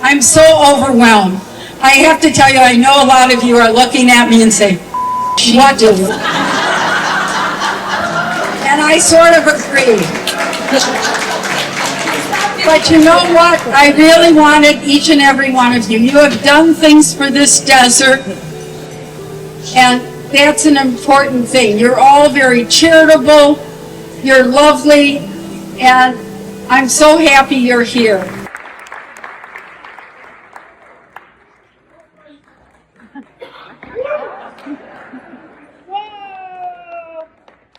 I'm so overwhelmed. I have to tell you, I know a lot of you are looking at me and saying, what do? And I sort of agree. But you know what? I really wanted each and every one of you. You have done things for this desert, and that's an important thing. You're all very charitable, you're lovely, and I'm so happy you're here.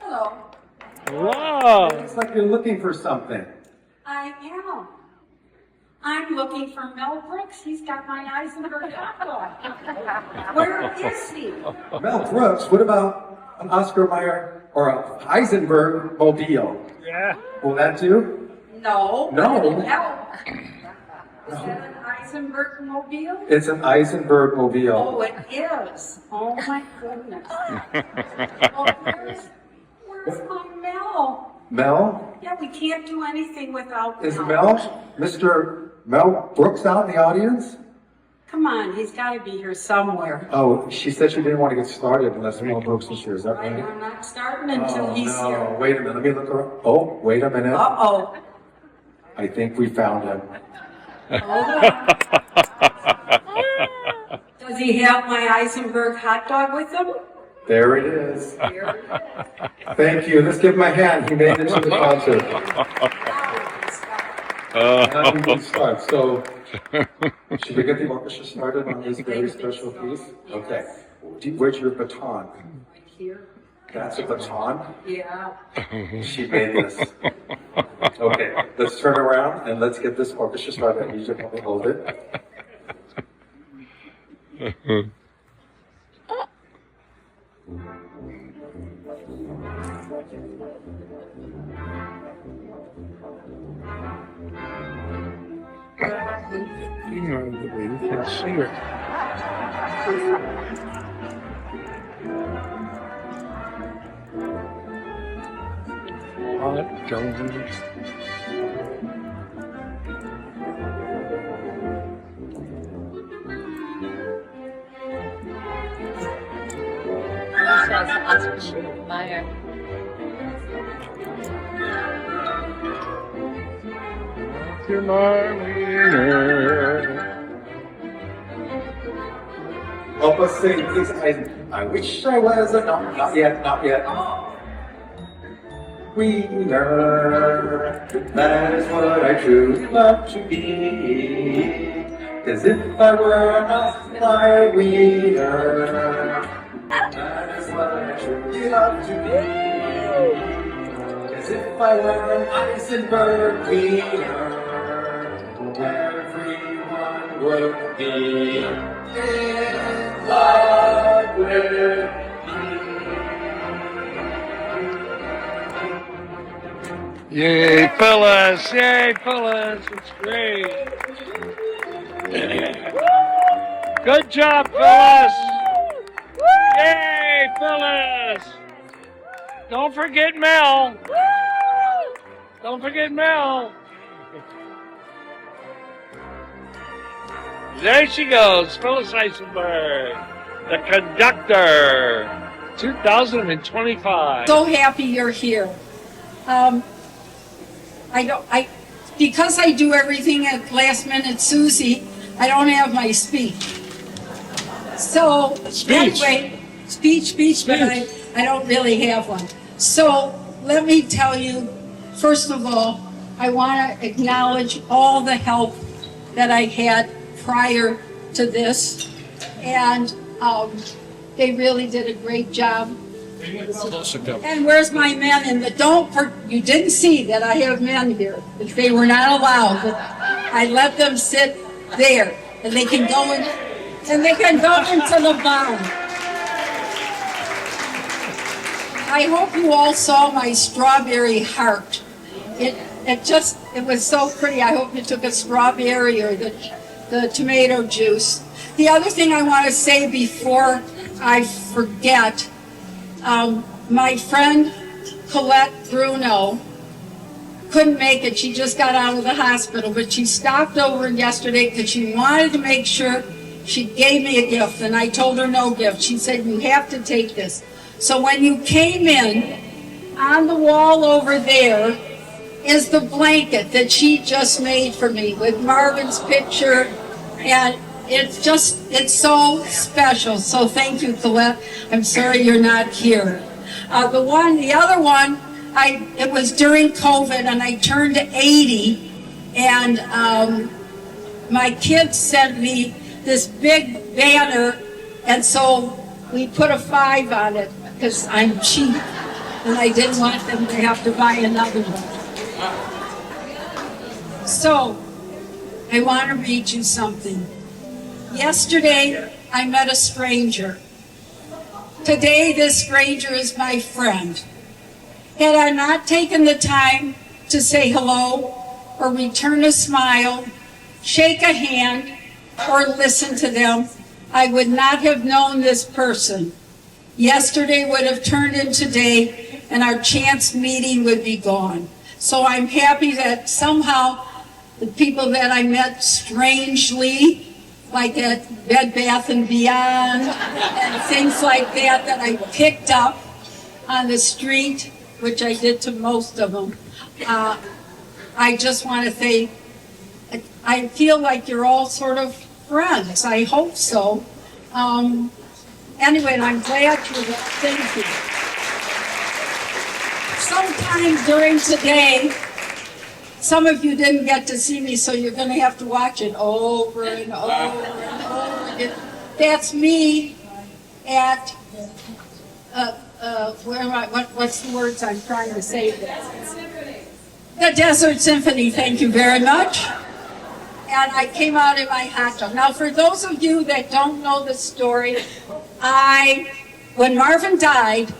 Hello. Wow. It looks like you're looking for something. I am. I'm looking for Mel Brooks. He's got my Eisenberg hot dog. Where is he? Mel Brooks? What about an Oscar Mayer or a Eisenberg mobile? Yeah. Will that do? No. No. Is that an Eisenberg mobile? It's an Eisenberg mobile. Oh, it is. Oh my goodness. Oh, where's my Mel? Mel? Yeah, we can't do anything without Is Mr. Mel Brooks out in the audience? Come on, he's got to be here somewhere. Oh, she said she didn't want to get started unless Mel Brooks was here. Is that right? I'm not starting until he's no. here. Wait a minute. Let me look around. Oh, wait a minute. Uh-oh. I think we found him. Hold on. Does he have my Eisenberg hot dog with him? There it is. There it is. Thank you. Let's give him a hand. He made it to the concert. Now we can start. So, should we get the orchestra started on this very special piece? Okay. Where's your baton? Right here. That's a baton? Yeah. She made this. Okay, let's turn around and let's get this orchestra started. I need you to help me hold it. You know, the way you can see it. Hot Jones. Meyer. You're my wiener. Help us sing, please. I wish I was a not yet, not yet. Wiener, that is what I truly love to be. 'Cause if I were not my wiener, that is what I truly love to be. 'Cause if I were an Eisenberg wiener, everyone would be in love with me. Yay, Phyllis! Yay, Phyllis! It's great. Good job, Phyllis! Yay, Phyllis! Don't forget Mel. Don't forget Mel. There she goes, Phyllis Eisenberg, the conductor, 2025. So happy you're here. Because I do everything at last minute, Susie, I don't have my speech. So anyway, speech, but I don't really have one. So let me tell you, first of all, I want to acknowledge all the help that I had prior to this, and they really did a great job. And where's my men? And you didn't see that I have men here. If they were not allowed, but I let them sit there, and they can go in, and they can go into the barn. I hope you all saw my strawberry heart. It was so pretty. I hope you took a strawberry or the tomato juice. The other thing I want to say before I forget, my friend Colette Bruno couldn't make it. She just got out of the hospital, but she stopped over yesterday because she wanted to make sure she gave me a gift, and I told her no gift. She said, you have to take this. So when you came in, on the wall over there is the blanket that she just made for me with Marvin's picture, and it's so special. So thank you, Colette. I'm sorry you're not here. The other one, it was during COVID, and I turned 80, and my kids sent me this big banner, and so we put a 5 on it because I'm cheap, and I didn't want them to have to buy another one. So, I want to read you something. Yesterday, I met a stranger. Today, this stranger is my friend. Had I not taken the time to say hello, or return a smile, shake a hand, or listen to them, I would not have known this person. Yesterday would have turned into today, and our chance meeting would be gone. So I'm happy that somehow the people that I met strangely, like at Bed Bath & Beyond, and things like that, that I picked up on the street, which I did to most of them, I just want to say, I feel like you're all sort of friends. I hope so. Anyway, I'm glad you're there. Thank you. Sometime during today, some of you didn't get to see me, so you're going to have to watch it over and over and over again. That's me at, where am I? What's the words I'm trying to say there? The Desert Symphony, thank you very much. And I came out in my hot dog. Now, for those of you that don't know the story, when Marvin died,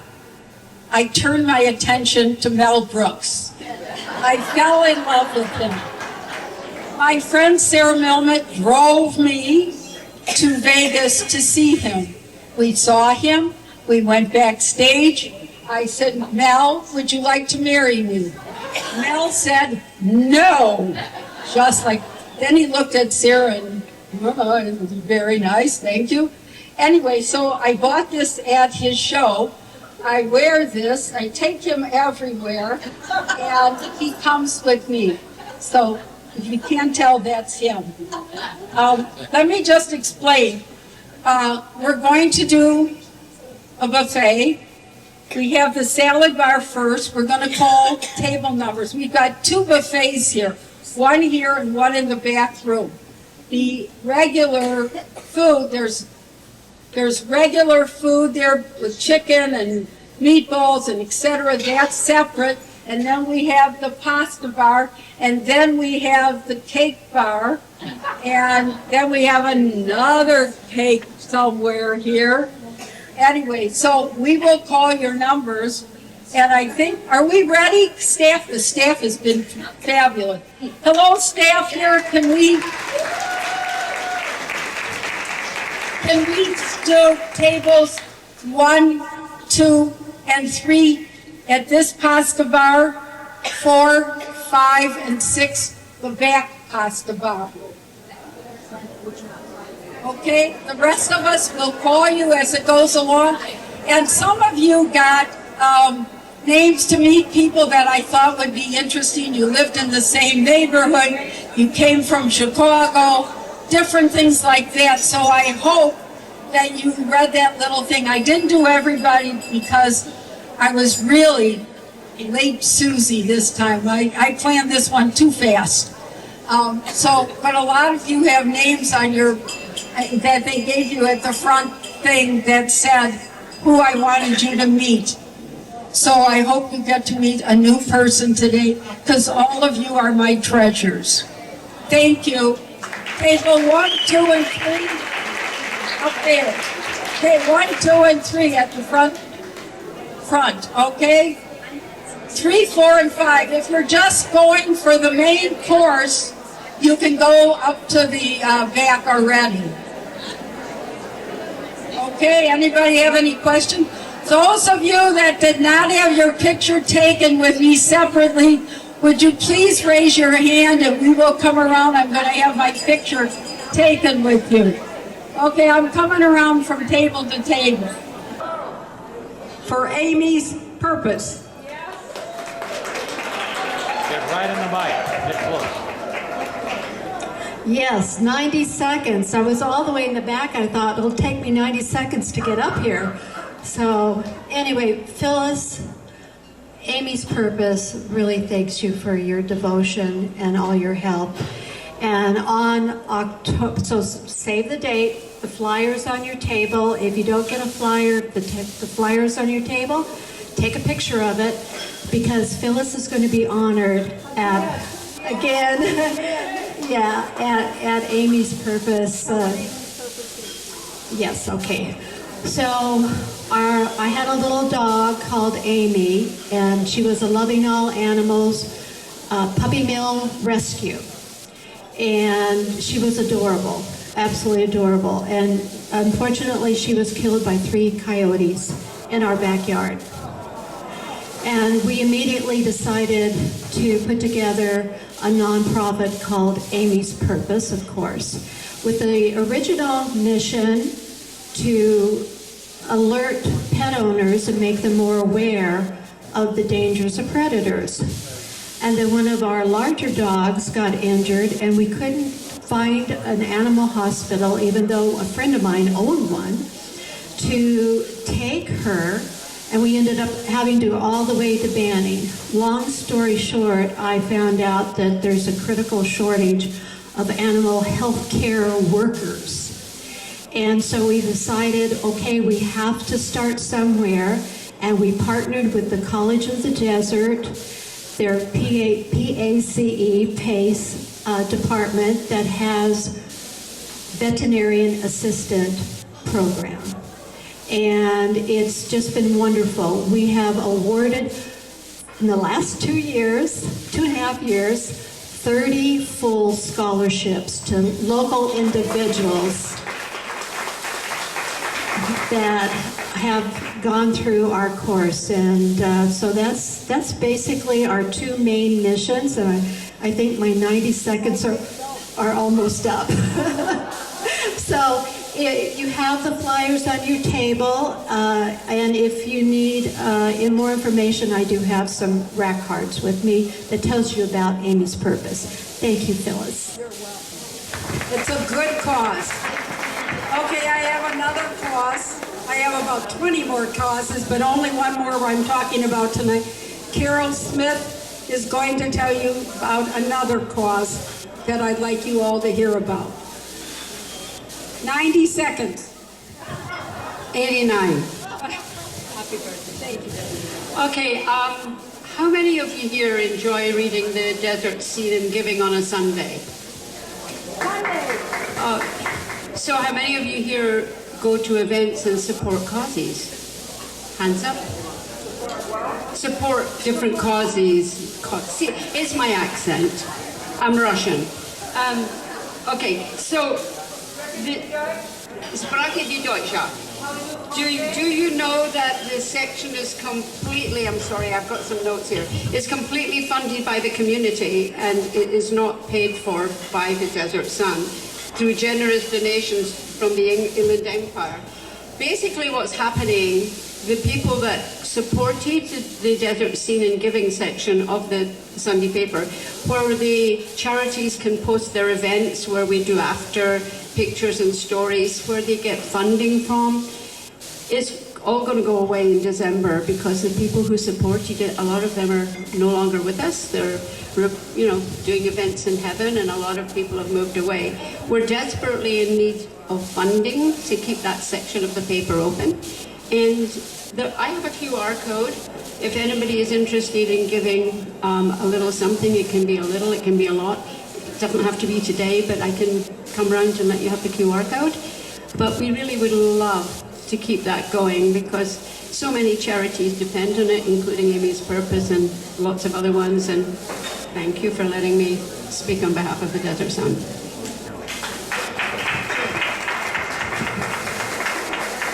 I turned my attention to Mel Brooks. I fell in love with him. My friend Sarah Milmet drove me to Vegas to see him. We saw him. We went backstage. I said, Mel, would you like to marry me? Mel said, no. Just like, then he looked at Sarah and, it was very nice, thank you. Anyway, so I bought this at his show. I wear this, I take him everywhere, and he comes with me. So if you can't tell, that's him. Let me just explain. We're going to do a buffet. We have the salad bar first. We're going to call table numbers. We've got 2 buffets here, one here and one in the back room. The regular food, there's regular food there with chicken and meatballs and etc. That's separate. And then we have the pasta bar, and then we have the cake bar, and then we have another cake somewhere here. Anyway, so we will call your numbers, and I think, are we ready? Staff, the staff has been fabulous. Hello, staff here, can we do tables 1, 2, and 3 at this pasta bar, 4, 5, and 6, the back pasta bar. Okay, the rest of us will call you as it goes along. And some of you got names to meet people that I thought would be interesting. You lived in the same neighborhood, you came from Chicago, different things like that. So I hope that you read that little thing. I didn't do everybody because I was really late Susie this time. I planned this one too fast. But a lot of you have names on your, that they gave you at the front thing that said who I wanted you to meet. So I hope you get to meet a new person today, because all of you are my treasures. Thank you. Table 1, 2, and 3 up there. Okay, 1, 2, and 3 at the front, okay? 3, 4, and 5. If you're just going for the main course, you can go up to the back already. Okay, anybody have any questions? Those of you that did not have your picture taken with me separately, Would you please raise your hand and we will come around. I'm going to have my picture taken with you. Okay, I'm coming around from table to table. For Amy's purpose. Get right in the mic. Get close. Yes, 90 seconds. I was all the way in the back. I thought it'll take me 90 seconds to get up here. So anyway, Phyllis, Amy's Purpose really thanks you for your devotion and all your help. And on October, so save the date, the flyer's on your table. If you don't get a flyer, the flyer's on your table, take a picture of it, because Phyllis is going to be honored at, again, yeah, at Amy's Purpose. Yes, okay. So I had a little dog called Amy, and she was a Loving All Animals puppy mill rescue. And she was adorable, absolutely adorable. And unfortunately, she was killed by 3 coyotes in our backyard. And we immediately decided to put together a nonprofit called Amy's Purpose, of course, with the original mission to alert pet owners and make them more aware of the dangers of predators. And then one of our larger dogs got injured, and we couldn't find an animal hospital, even though a friend of mine owned one, to take her, and we ended up having to go all the way to Banning. Long story short, I found out that there's a critical shortage of animal health care workers. And so we decided, okay, we have to start somewhere, and we partnered with the College of the Desert, their PACE department that has veterinarian assistant program. And it's just been wonderful. We have awarded, in the last 2.5 years, 30 full scholarships to local individuals that have gone through our course. And so that's basically our 2 main missions. And I think my 90 seconds are almost up. So you have the flyers on your table, and if you need more information, I do have some rack cards with me that tells you about Amy's Purpose. Thank you, Phyllis. You're welcome. It's a good cause. Okay, I have another cause. I have about 20 more causes, but only one more I'm talking about tonight. Carol Smith is going to tell you about another cause that I'd like you all to hear about. 90 seconds. 89. Happy birthday. Thank you. Okay, how many of you here enjoy reading the Desert Scene and Giving on a Sunday? So how many of you here go to events and support causes? Hands up. Support different causes. See, it's my accent. I'm Russian. Okay, so Sprache die Deutsche. Do you know that this section is completely, I'm sorry, I've got some notes here, it's completely funded by the community, and it is not paid for by the Desert Sun through generous donations from the Inland Empire. Basically what's happening, the people that supported the Desert Scene and Giving section of the Sunday paper, where the charities can post their events, where we do after pictures and stories, where they get funding from, it's all going to go away in December, because the people who supported it, a lot of them are no longer with us. They're, doing events in heaven, and a lot of people have moved away. We're desperately in need of funding to keep that section of the paper open. And I have a QR code. If anybody is interested in giving a little something, it can be a little, it can be a lot. It doesn't have to be today, but I can come around and let you have the QR code. But we really would love to keep that going, because so many charities depend on it, including Amy's Purpose and lots of other ones. And thank you for letting me speak on behalf of the Desert Sun.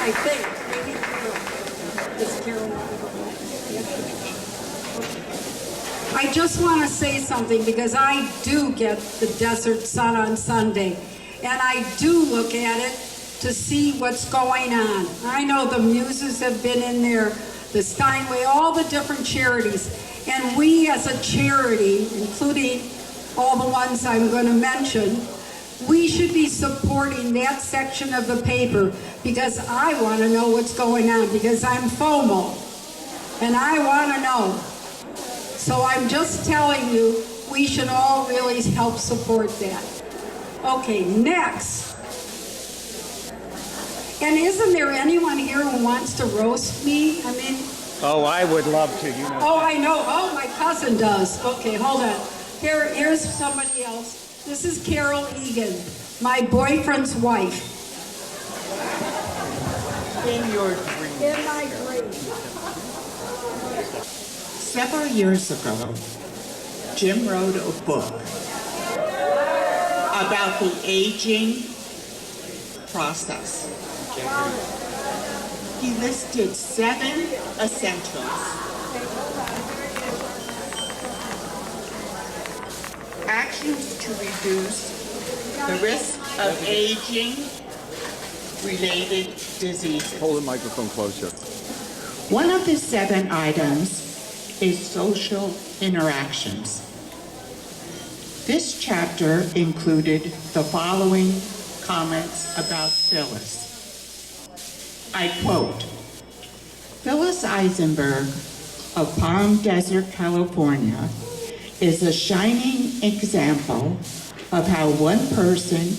I think maybe Miss Carol. I just want to say something because I do get the Desert Sun on Sunday, and I do look at it to see what's going on. I know the Muses have been in there, the Steinway, all the different charities, and we as a charity, including all the ones I'm going to mention, we should be supporting that section of the paper because I want to know what's going on because I'm FOMO and I want to know. So I'm just telling you, we should all really help support that. Okay, next. And isn't there anyone here who wants to roast me? I mean... Oh, I would love to, you know. Oh, I know. Oh, my cousin does. Okay, hold on. Here's somebody else. This is Carol Egan, my boyfriend's wife. In your dream. In my dream. Several years ago, Jim wrote a book about the aging process. He listed 7 essentials. Actions to reduce the risk of aging-related diseases. Hold the microphone closer. One of the 7 items is social interactions. This chapter included the following comments about Phyllis. I quote, Phyllis Eisenberg of Palm Desert, California, is a shining example of how one person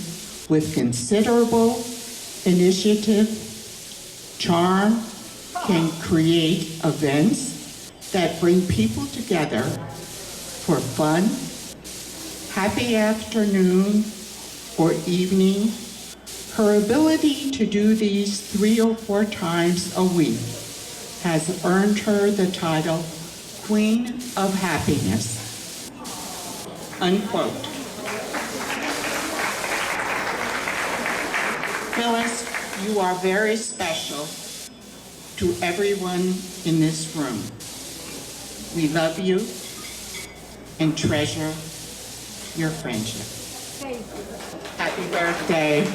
with considerable initiative, charm, can create events that bring people together for fun, happy afternoon, or evening. Her ability to do these 3 or 4 times a week has earned her the title Queen of Happiness. Unquote. Phyllis, you are very special to everyone in this room. We love you and treasure your friendship. Happy birthday.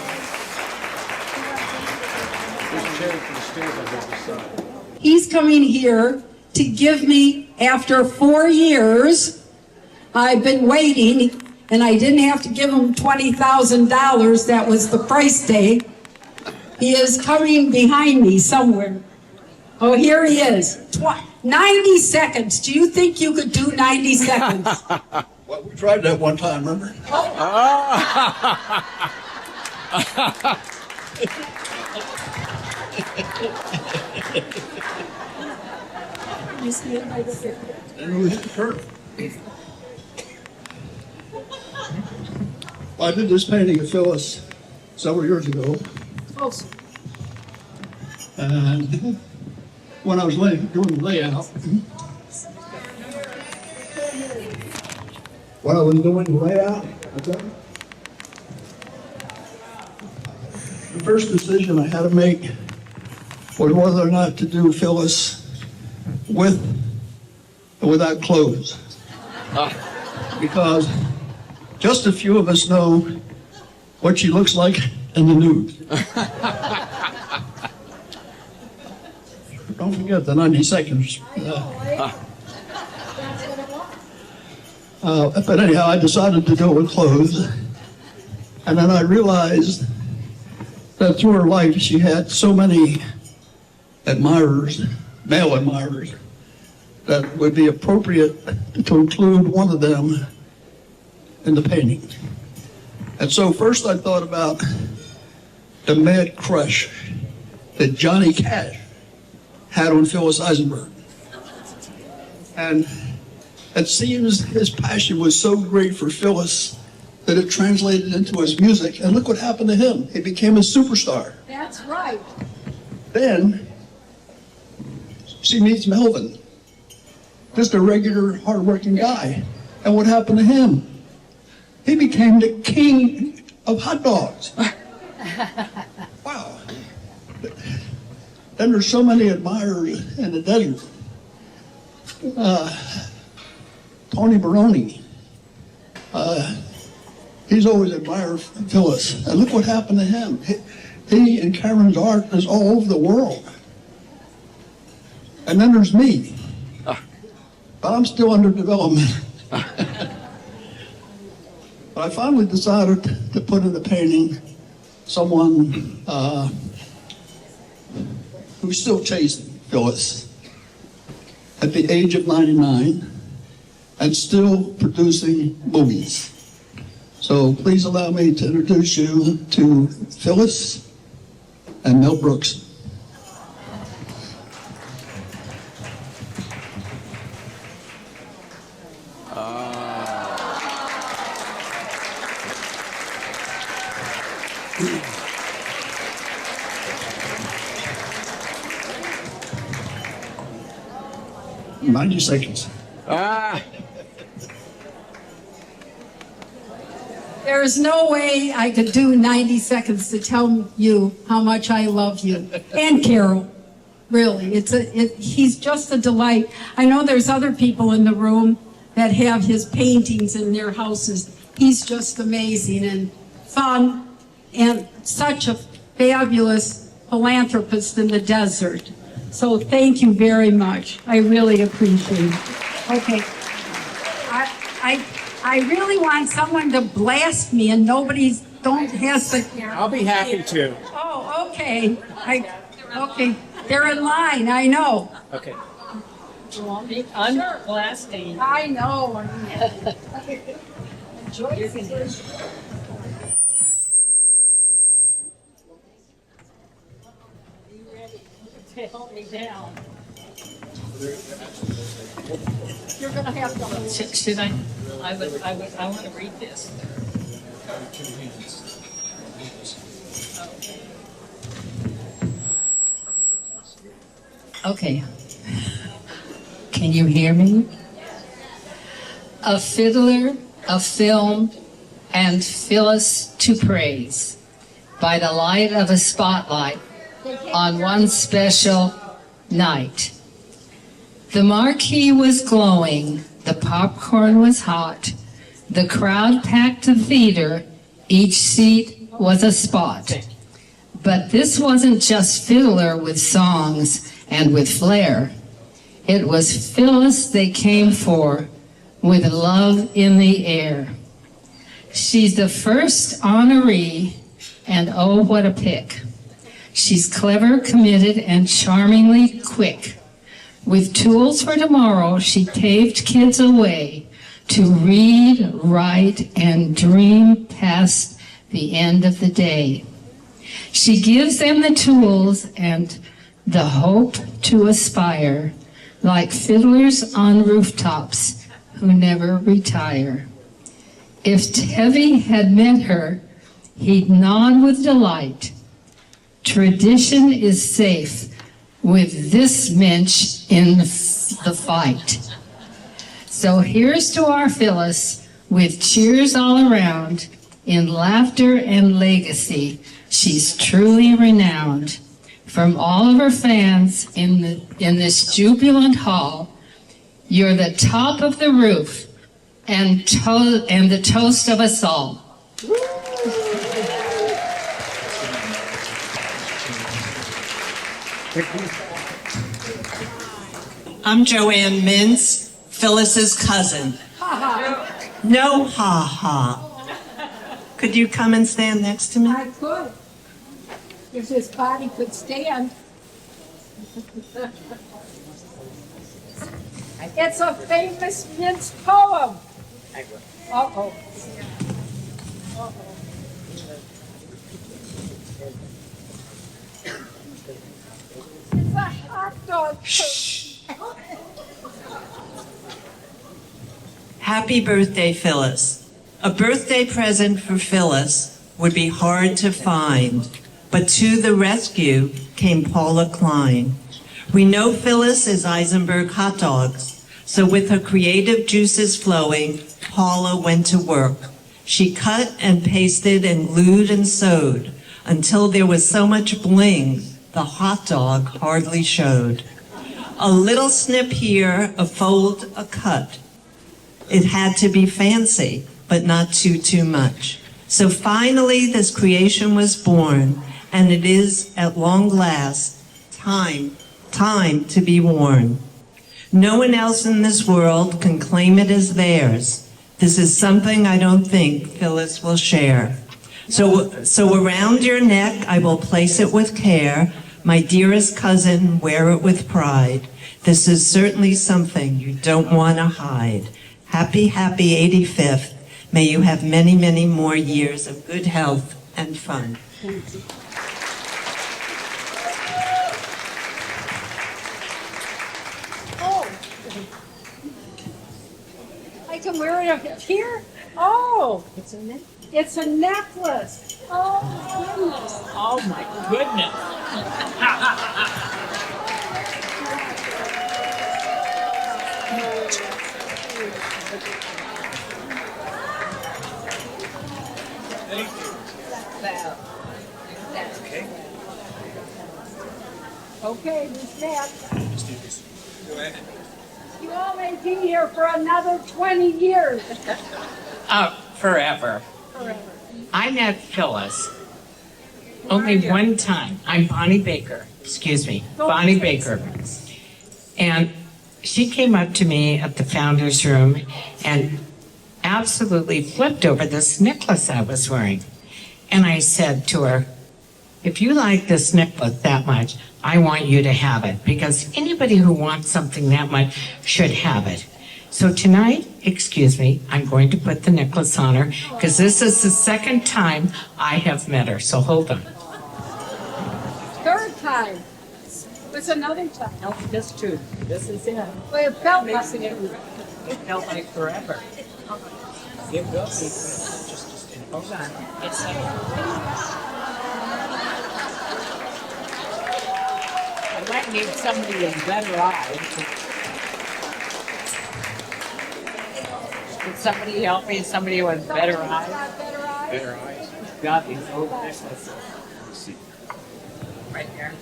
He's coming here to give me, after 4 years, I've been waiting, and I didn't have to give him $20,000. That was the price tag. He is coming behind me somewhere. Oh, here he is. 90 seconds. Do you think you could do 90 seconds? Well, we tried that one time, remember? You see it right there. And we hit the curve. Well, I did this painting of Phyllis several years ago. Close. And when I was doing the layout, the first decision I had to make was whether or not to do Phyllis with or without clothes. Because just a few of us know what she looks like in the nude. Don't forget the 90 seconds. But anyhow, I decided to do it with clothes. And then I realized that through her life, she had so many admirers, male admirers, that would be appropriate to include one of them in the painting. And so first I thought about the mad crush that Johnny Cash had on Phyllis Eisenberg. And it seems his passion was so great for Phyllis that it translated into his music. And look what happened to him. He became a superstar. That's right. Then she meets Melvin, just a regular, hardworking guy. And what happened to him? He became the king of hot dogs. Wow. Then there's so many admirers in the desert. Tony Baroni. He's always admired Phyllis. And look what happened to him. He and Cameron's art is all over the world. And then there's me. But I'm still under development. But I finally decided to put in the painting someone who's still chasing Phyllis at the age of 99 and still producing movies. So please allow me to introduce you to Phyllis and Mel Brooks. Uh, 90 seconds. There's no way I could do 90 seconds to tell you how much I love you. And Carol, really. He's just a delight. I know there's other people in the room that have his paintings in their houses. He's just amazing and fun and such a fabulous philanthropist in the desert. So thank you very much. I really appreciate it. Okay. I really want someone to blast me and nobody's has the... I'll be happy to. Oh, okay. Okay. They're in line, I know. Okay. I'm blasting. I know. Enjoy it. To help me down. You're gonna have to hold it. Should I? I want to read this. Okay. Can you hear me? A fiddler, a film, and Phyllis to praise by the light of a spotlight on one special night. The marquee was glowing, the popcorn was hot, the crowd packed the theater, each seat was a spot. But this wasn't just fiddler with songs and with flair. It was Phyllis they came for, with love in the air. She's the first honoree, and oh, what a pick. She's clever, committed, and charmingly quick. With tools for tomorrow, she paved kids a way to read, write, and dream past the end of the day. She gives them the tools and the hope to aspire, like fiddlers on rooftops who never retire. If Tevi had met her, he'd nod with delight. Tradition is safe with this mensch in the fight. So here's to our Phyllis, with cheers all around, in laughter and legacy, she's truly renowned. From all of her fans in this jubilant hall, you're the top of the roof and the toast of us all. I'm Joanne Mintz, Phyllis's cousin. No ha-ha. Could you come and stand next to me? I could. If his body could stand. It's a famous Mintz poem. Uh-oh. Uh-oh. It's a hot dog. Happy birthday, Phyllis. A birthday present for Phyllis would be hard to find, but to the rescue came Paula Klein. We know Phyllis is Eisenberg hot dogs, so with her creative juices flowing, Paula went to work. She cut and pasted and glued and sewed until there was so much bling, the hot dog hardly showed. A little snip here, a fold, a cut. It had to be fancy, but not too much. So finally, this creation was born, and it is, at long last, time to be worn. No one else in this world can claim it as theirs. This is something I don't think Phyllis will share. So around your neck, I will place it with care. My dearest cousin, wear it with pride. This is certainly something you don't want to hide. Happy 85th. May you have many, many more years of good health and fun. Oh, I can wear it up here? Oh, it's a necklace. Oh, goodness. Oh, my goodness. Okay, Miss Matt. You all may be here for another 20 years. Forever. Forever. I met Phyllis only one time. I'm Bonnie Baker. Excuse me, Bonnie Baker. And she came up to me at the founder's room and absolutely flipped over this necklace I was wearing. And I said to her, if you like this necklace that much, I want you to have it, because anybody who wants something that much should have it. So tonight, excuse me, I'm going to put the necklace on her, because this is the second time I have met her. So hold on. Third time. What's another time? No, just two. This is it. Well, it felt like It felt like forever. It will be. Hold on. It's I might need somebody with better eyes. Could somebody help me? Somebody with better eyes? better eyes. Got these old necklaces. Right here.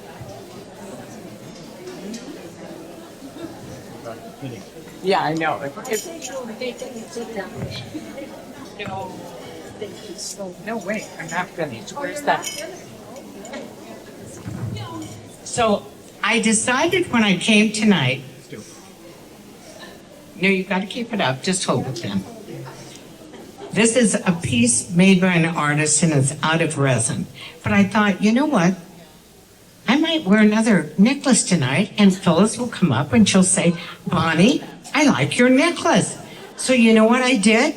Yeah, I know. No way, I'm not finished. Where's that? So I decided when I came tonight. No, you've got to keep it up. Just hold it then. This is a piece made by an artist and it's out of resin. But I thought, you know what? I might wear another necklace tonight and Phyllis will come up and she'll say, Bonnie, I like your necklace. So you know what I did?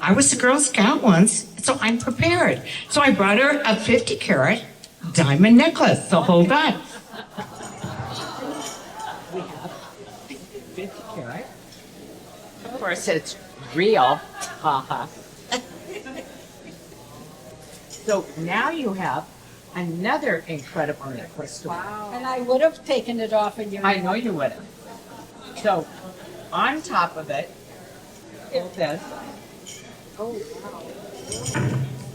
I was a Girl Scout once, so I'm prepared. So I brought her a 50-carat diamond necklace. So hold on. We have 50-carat. Of course, it's real. Haha. So now you have another incredible necklace. Wow. And I would have taken it off in your I know you would have. So on top of it, hold this. Oh, wow.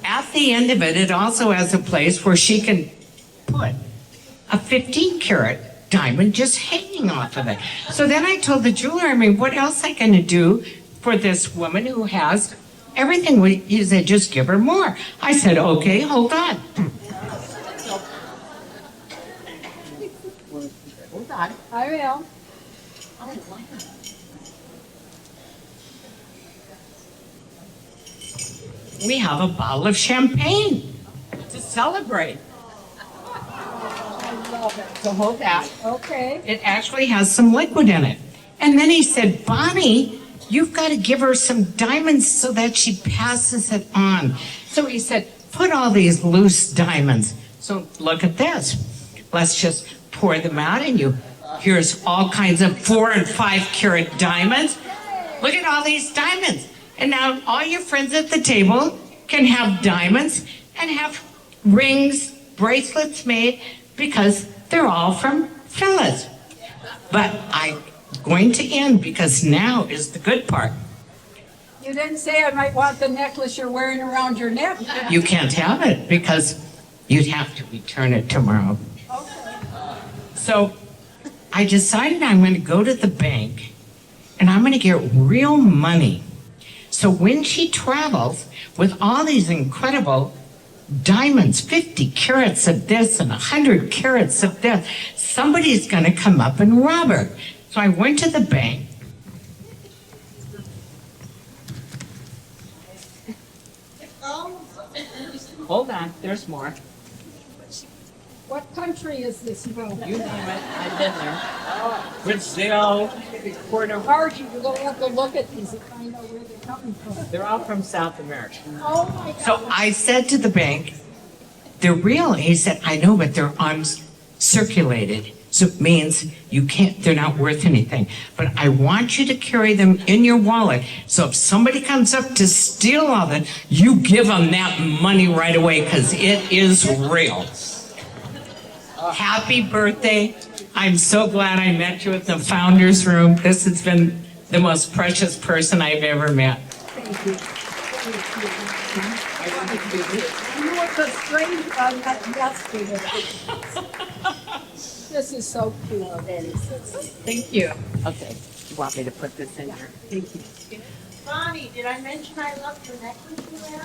At the end of it, it also has a place where she can put a 15-carat diamond just hanging off of it. So then I told the jeweler, I mean, what else am I going to do for this woman who has everything? He said, just give her more. I said, okay, hold on. Hold on. I will. We have a bottle of champagne to celebrate. I love it. So hold that. Okay. It actually has some liquid in it. And then he said, Bonnie, you've got to give her some diamonds so that she passes it on. So he said, put all these loose diamonds. So look at this. Let's just pour them out and here's all kinds of 4 and 5 carat diamonds. Look at all these diamonds. And now all your friends at the table can have diamonds and have rings, bracelets made because they're all from Phyllis. But I'm going to end because now is the good part. You didn't say I might want the necklace you're wearing around your neck. You can't have it because you'd have to return it tomorrow. Okay. So I decided I'm going to go to the bank and I'm going to get real money So when she travels with all these incredible diamonds, 50 carats of this and 100 carats of this, somebody's going to come up and rob her. So I went to the bank. Hold on, there's more. What country is this from? You name it, I've been there. Brazil, Puerto Rico. Hard, you don't have to look at these and find out where they're coming from. They're all from South America. Oh my God. So I said to the bank, they're real. He said, I know, but they're uncirculated. So it means you can't, they're not worth anything. But I want you to carry them in your wallet. So if somebody comes up to steal all that, you give them that money right away because it is real. Happy birthday. I'm so glad I met you at the founder's room. This has been the most precious person I've ever met. Thank you. You were the strange one yesterday. This is so cool. Thank you. Okay. You want me to put this in here? Thank you. Bonnie, did I mention I love your necklace you wear?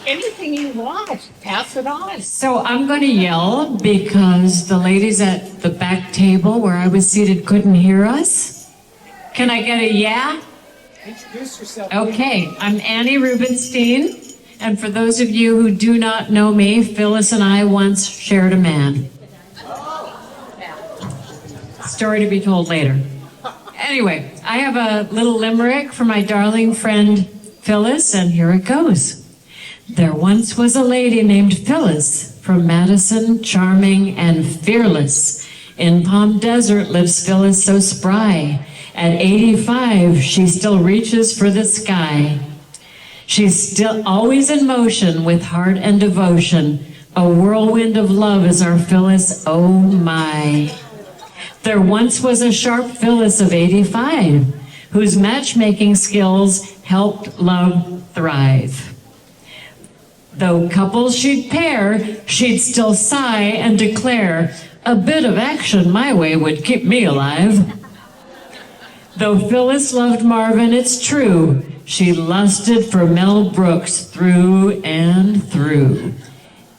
Anything you want, pass it on. So I'm going to yell because the ladies at the back table where I was seated couldn't hear us. Can I get a yeah? Introduce yourself. Okay, I'm Annie Rubenstein. And for those of you who do not know me, Phyllis and I once shared a man. Story to be told later. Anyway, I have a little limerick for my darling friend Phyllis, and here it goes. There once was a lady named Phyllis from Madison, charming and fearless. In Palm Desert lives Phyllis so spry. At 85, she still reaches for the sky. She's still always in motion with heart and devotion. A whirlwind of love is our Phyllis, oh my. There once was a sharp Phyllis of 85, whose matchmaking skills helped love thrive. Though couples she'd pair, she'd still sigh and declare, a bit of action my way would keep me alive. Though Phyllis loved Marvin, it's true, she lusted for Mel Brooks through and through.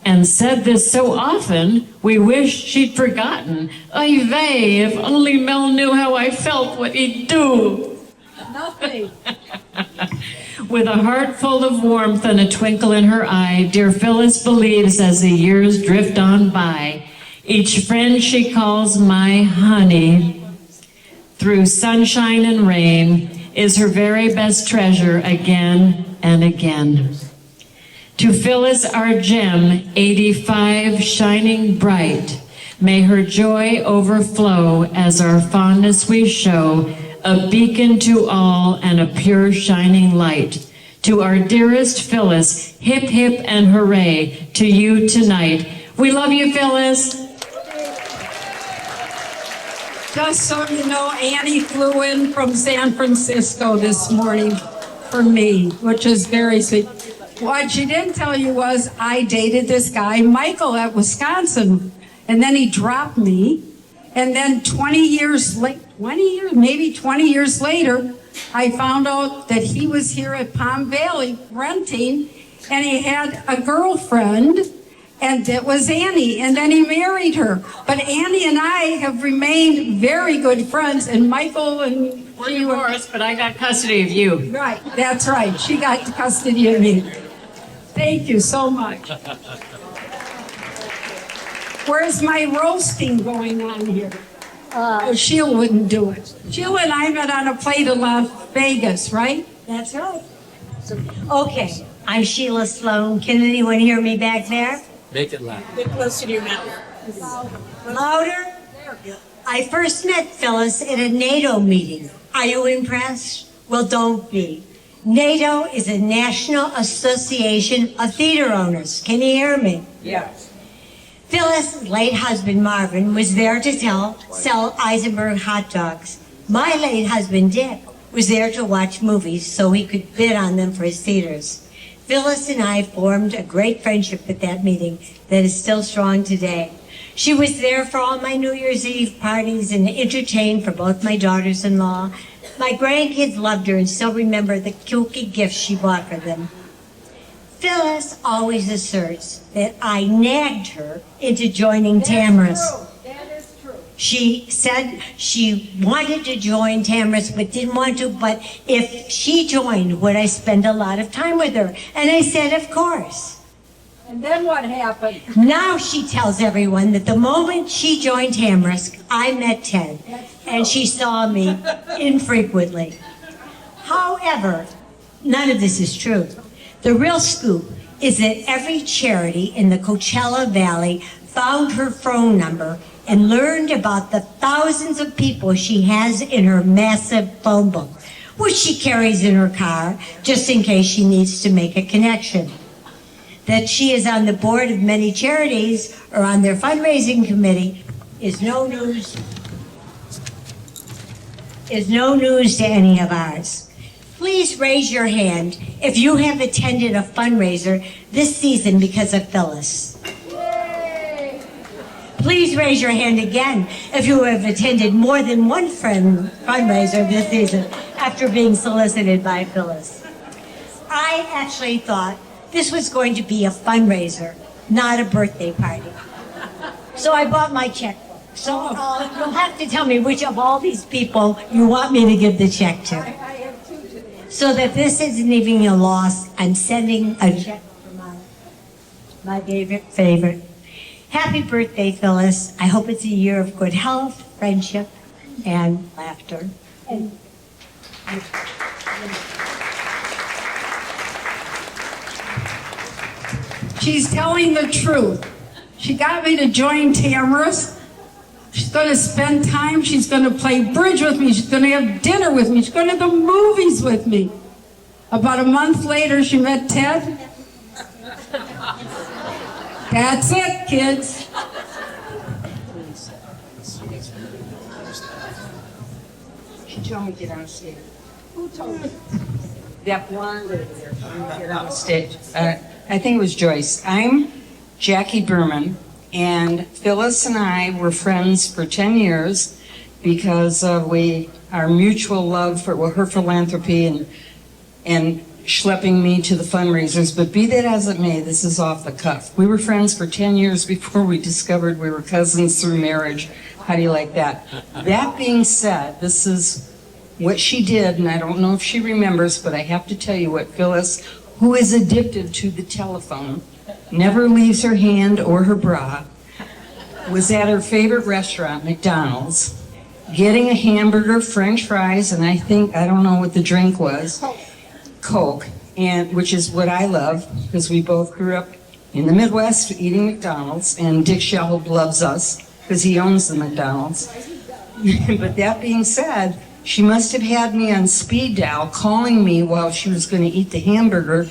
And said this so often, we wished she'd forgotten. Oy vey, if only Mel knew how I felt what he'd do. Nothing. With a heart full of warmth and a twinkle in her eye, dear Phyllis believes as the years drift on by, each friend she calls my honey, through sunshine and rain, is her very best treasure again and again. To Phyllis, our gem, 85, shining bright, may her joy overflow as our fondness we show, a beacon to all and a pure shining light. To our dearest Phyllis, hip hip and hooray to you tonight. We love you, Phyllis. Just so you know, Annie flew in from San Francisco this morning for me, which is very sweet. What she didn't tell you was I dated this guy, Michael, at Wisconsin, and then he dropped me. And then 20 years later, I found out that he was here at Palm Valley renting, and he had a girlfriend, and that was Annie, and then he married her. But Annie and I have remained very good friends, and Michael and We're divorced, but I got custody of you. Right, that's right. She got custody of me. Thank you so much. Where's my roasting going on here? Sheila wouldn't do it. Sheila and I met on a plane to Las Vegas, right? That's right. Okay, I'm Sheila Sloan. Can anyone hear me back there? Make it loud. Get close to your mouth. Louder? I first met Phyllis at a NATO meeting. Are you impressed? Well, don't be. NATO is a National Association of Theater Owners. Can you hear me? Yes. Phyllis' late husband Marvin was there to sell Eisenberg hot dogs. My late husband Dick was there to watch movies so he could bid on them for his theaters. Phyllis and I formed a great friendship at that meeting that is still strong today. She was there for all my New Year's Eve parties and entertained for both my daughters-in-law. My grandkids loved her and still remember the kooky gifts she bought for them. Phyllis always asserts that I nagged her into joining Tamara's. That is true. She said she wanted to join Tamara's but didn't want to, but if she joined, would I spend a lot of time with her? And I said, of course. And then what happened? Now she tells everyone that the moment she joined Tamarisk, I met Ted, and she saw me infrequently. However, none of this is true. The real scoop is that every charity in the Coachella Valley found her phone number and learned about the thousands of people she has in her massive phone book, which she carries in her car just in case she needs to make a connection. That she is on the board of many charities or on their fundraising committee is no news to any of ours. Please raise your hand if you have attended a fundraiser this season because of Phyllis. Yay! Please raise your hand again if you have attended more than one fundraiser this season after being solicited by Phyllis. I actually thought this was going to be a fundraiser, not a birthday party. So I bought my checkbook. So you'll have to tell me which of all these people you want me to give the check to. I have two today. So that this isn't even a loss, I'm sending a check for my favorite. Happy birthday, Phyllis. I hope it's a year of good health, friendship, and laughter. And She's telling the truth. She got me to join Tamara's. She's going to spend time. She's going to play bridge with me. She's going to have dinner with me. She's going to the movies with me. About a month later, she met Ted. That's it, kids. She told me to get on stage. Who told me? That blonde lady there told me to get on stage. I think it was Joyce. I'm Jackie Berman, and Phyllis and I were friends for 10 years because of our mutual love for her philanthropy and schlepping me to the fundraisers. But be that as it may, this is off the cuff. We were friends for 10 years before we discovered we were cousins through marriage. How do you like that? That being said, this is what she did, and I don't know if she remembers, but I have to tell you what Phyllis, who is addicted to the telephone, never leaves her hand or her bra, was at her favorite restaurant, McDonald's, getting a hamburger, French fries, and I don't know what the drink was, Coke, and which is what I love, because we both grew up in the Midwest eating McDonald's, and Dick Shelb loves us, because he owns the McDonald's. But that being said, she must have had me on speed dial calling me while she was going to eat the hamburger,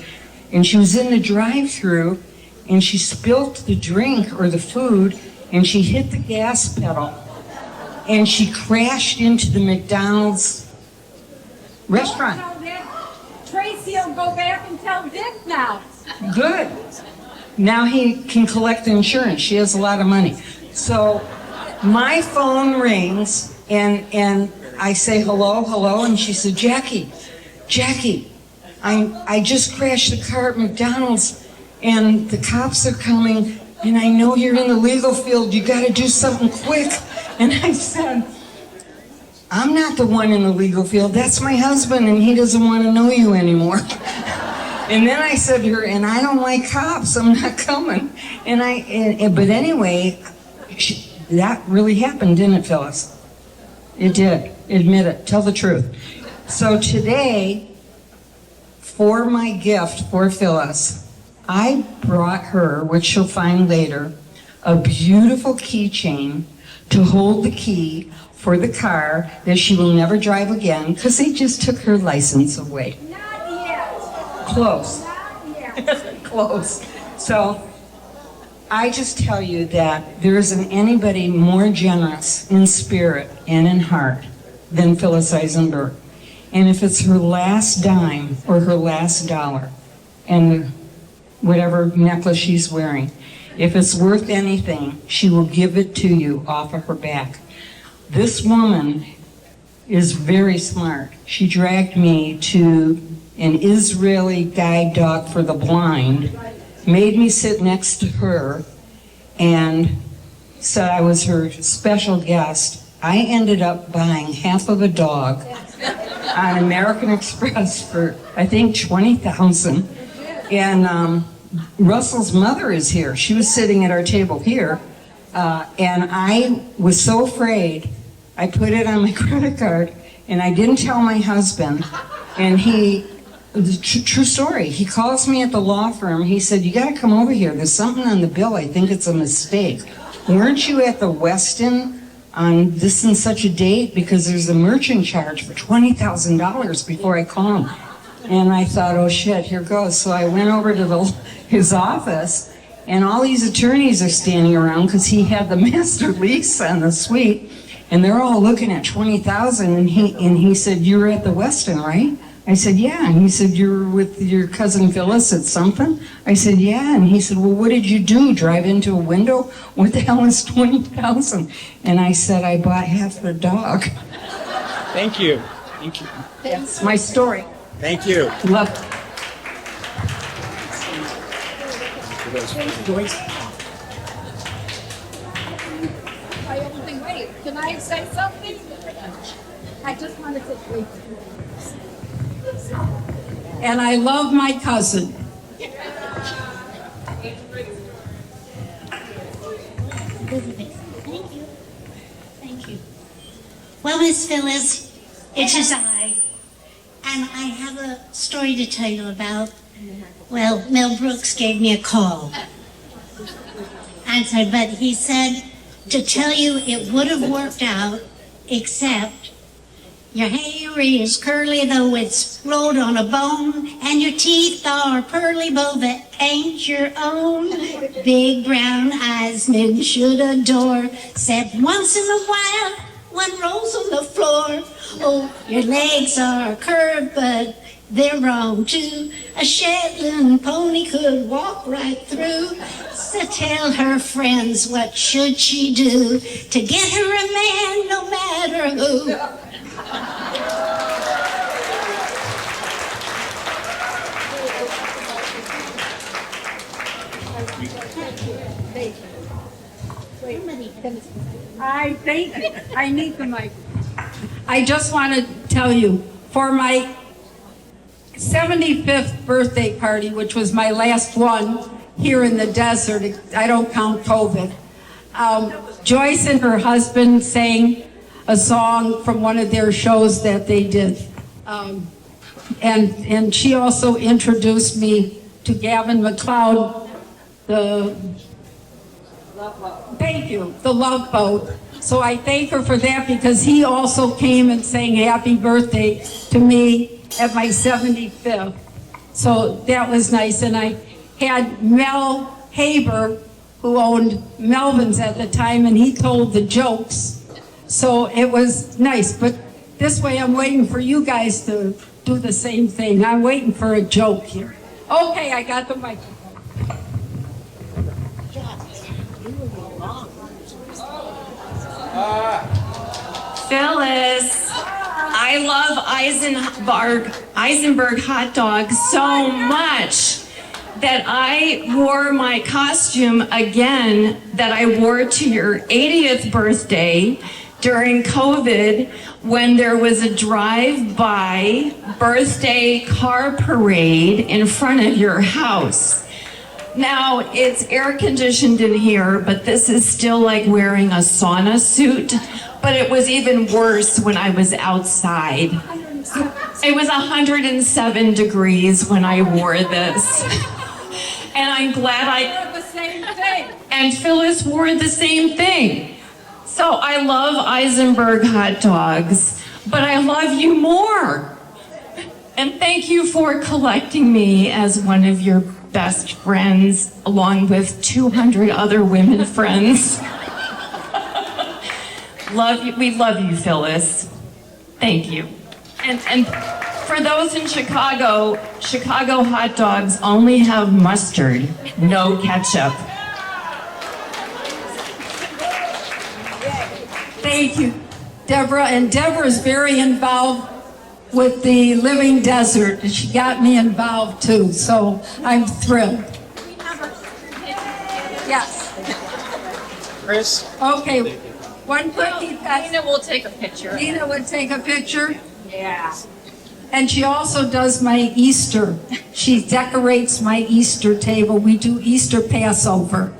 and she was in the drive-thru, and she spilt the drink or the food, and she hit the gas pedal, and she crashed into the McDonald's restaurant. Don't tell Dick. Tracy will go back and tell Dick now. Good. Now he can collect insurance. She has a lot of money. So my phone rings, and I say, hello, and she said, Jackie, I just crashed the car at McDonald's, and the cops are coming, and I know you're in the legal field, you gotta do something quick. And I said, I'm not the one in the legal field, that's my husband, and he doesn't want to know you anymore. And then I said to her, and I don't like cops, I'm not coming. But anyway, that really happened, didn't it, Phyllis? It did. Admit it. Tell the truth. So today, for my gift for Phyllis, I brought her, which she'll find later, a beautiful keychain to hold the key for the car that she will never drive again because they just took her license away. Not yet. Close. Not yet. Close. So I just tell you that there isn't anybody more generous in spirit and in heart than Phyllis Eisenberg. And if it's her last dime or her last dollar and whatever necklace she's wearing, if it's worth anything, she will give it to you off of her back. This woman is very smart. She dragged me to an Israeli guide dog for the blind, made me sit next to her, and said I was her special guest. I ended up buying half of a dog on American Express for, I think, $20,000. And Russell's mother is here. She was sitting at our table here. And I was so afraid, I put it on my credit card, and I didn't tell my husband. And true story, he calls me at the law firm. He said, you got to come over here. There's something on the bill. I think it's a mistake. Weren't you at the Westin on this and such a date? Because there's a merchant charge for $20,000 before I call him. And I thought, oh shit, here goes. So I went over to his office, and all these attorneys are standing around because he had the master lease on the suite, and they're all looking at $20,000. And he said, you were at the Westin, right? I said, yeah. And he said, you were with your cousin Phyllis at something? I said, yeah. And he said, well, what did you do? Drive into a window? What the hell is $20,000? And I said, I bought half the dog. Thank you. Thank you. That's my story. Thank you. Love. Wait, can I say something? I just want to say wait. And I love my cousin. Thank you. Thank you. Well, Miss Phyllis, it is I. And I have a story to tell you about. Well, Mel Brooks gave me a call. But he said to tell you it would have worked out, except your hair is curly though it's rolled on a bone, and your teeth are pearly though that ain't your own. Big brown eyes men should adore, said once in a while one rolls on the floor. Oh, your legs are curved, but they're wrong too. A Shetland pony could walk right through. So tell her friends, what should she do to get her a man, no matter who? I thank you. I need the mic. I just want to tell you, for my 75th birthday party, which was my last one here in the desert, I don't count COVID, Joyce and her husband sang a song from one of their shows that they did. And she also introduced me to Gavin MacLeod, the Love Boat. So I thank her for that, because he also came and sang happy birthday to me at my 75th. So that was nice. And I had Mel Haber, who owned Melvin's at the time, and he told the jokes. So it was nice. But this way I'm waiting for you guys to do the same thing. I'm waiting for a joke here. Okay, I got the microphone. Phyllis, I love Eisenberg hot dogs so much that I wore my costume again that I wore to your 80th birthday during COVID, when there was a drive-by birthday car parade in front of your house. Now, it's air conditioned in here, but this is still like wearing a sauna suit. But it was even worse when I was outside. It was 107 degrees when I wore this. And I'm glad I wore the same thing. And Phyllis wore the same thing. So I love Eisenberg hot dogs, but I love you more. And thank you for collecting me as one of your best friends, along with 200 other women friends. Love you. We love you, Phyllis. Thank you. And for those in Chicago hot dogs only have mustard, no ketchup. Thank you. Deborah, and Deborah's very involved with the Living Desert, and she got me involved too, so I'm thrilled. Yes. Chris? Okay, one quickie. Nina will take a picture. Nina would take a picture? Yeah. And she also does my Easter. She decorates my Easter table. We do Easter Passover.